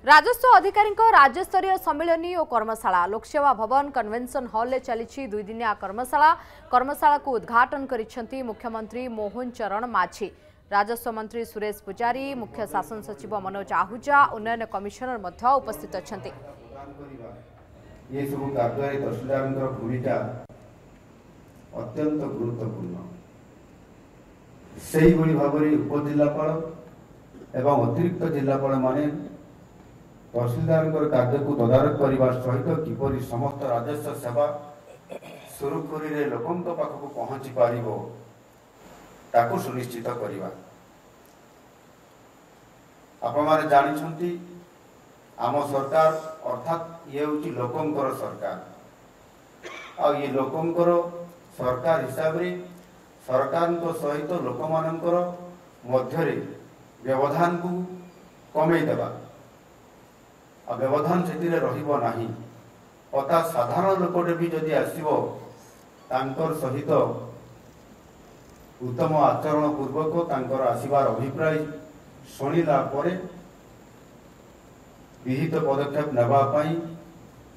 राजस्व अधिकारी राज्यस्तरीय सम्मेलनी और कर्मशाला लोकसेवा भवन कन्वेंशन हॉल में चली दुईदिनिया कर्मशाला को उद्घाटन करिसेंती मुख्यमंत्री मोहन चरण माझी। राजस्व मंत्री सुरेश पुजारी, मुख्य शासन सचिव मनोज आहूजा, उन्नयन कमिशनर मध्य उपस्थित अछंती। ये सब कार्य तहसीलदार भूमिका अत्यंत गुरुत्वपूर्ण। सही भाव में उपजिलापाल एवं अतिरिक्त जिलापाल माने तहसीलदार कार्य को तदारख करने सहित किपरि समस्त राजस्व सेवा सुरुखुरी लोकों पाखक पहुंची पार ताकू सुनिश्चित करवा। आपण जानी आम सरकार अर्थात ये हूँ लोकंकर सरकार। ये लोकंकर सरकार हिसाब रे सरकार सहित लोक मानकर मध्य व्यवधान को कमे देवा। व्यवधान से रही अता साधारण लोकटे भी जदि आसो तांकर सहित उत्तम आचरण पूर्वक तांकर आसबार अभिप्राय शुणिला विहित पदक्षेप नापी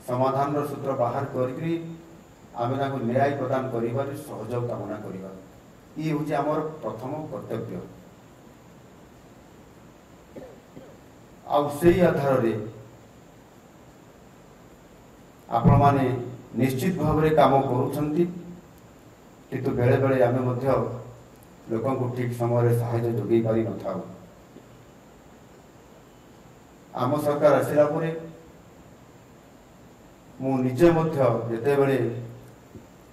समाधान सूत्र बाहर करी न्याय प्रदान कर सहयोग कामना करवा। ये हूँ आमर प्रथम कर्तव्य। से आधार में आपण माने निश्चित भाव में काम करुछंती, किंतु बेले बेले आमे मध्य लोकों को ठीक समय सहायता जोगई पारि न थाउ। आम सरकार आसिला परे मु निजे मध्य जेतेबेले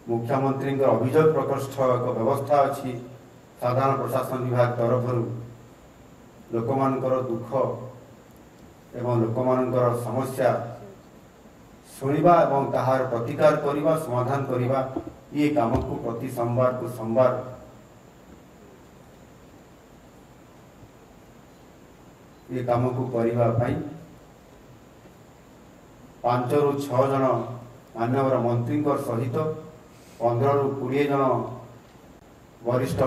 मुख्यमंत्री अभियोग प्रकोष्ठ एक व्यवस्था अच्छी साधारण प्रशासन विभाग तरफ लोकमानकर दुख एवं लोकमानकर समस्या शुणा एवं ताहार प्रतिकार करवा समाधान करवा। ये काम को प्रति सोमवार को सोमवार ये काम को करने 5 ରୁ 6 जन माननीय मंत्री सहित 15 ରୁ 20 जन वरिष्ठ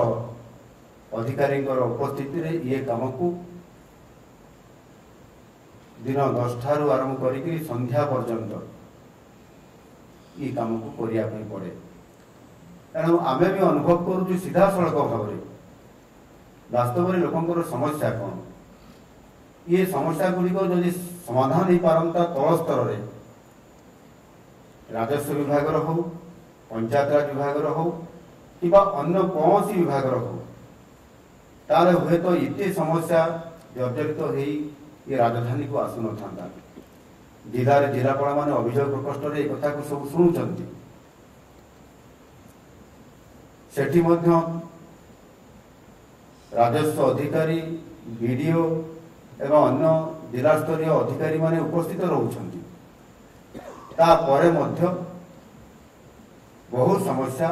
अधिकारी उपस्थिति रे ये काम को दिन 10 ठारू आरंभ करी संध्या पर्यंत ये काम को करने पड़े। तेणु आम भी अनुभव करुँ सीधा सड़क भाव में वास्तव में लोकंर समस्या कौन, ये समस्या गुड़िक जदि समाधान हो पारंता तल स्तर में राजस्व विभाग हो, पंचायतराज विभाग हो कि अन्य कौन विभाग हो, ताले हुए तो इतने समस्या जर्जरित हो ये राजधानी को आसु न। जिले जिलापाल मैंने अभियोग प्रकोष्ठ में एक कथा को सब शुणुंट सेठी मध्य राजस्व अधिकारी बीडीओ एवं अन्य जिला स्तरीय अधिकारी माने उपस्थित रहउछंती। तापरे मध्य बहु समस्या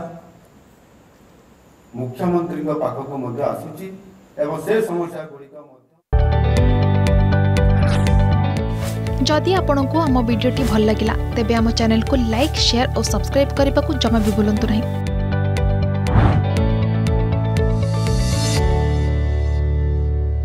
मुख्यमंत्री पाखक मध्य आसुची एवं से समस्या गुड़िक जदि आपंक आम भिडी भल लगा तेब आम चैनल को लाइक, शेयर और सब्सक्राइब करने को जमा भी भूलु नहीं।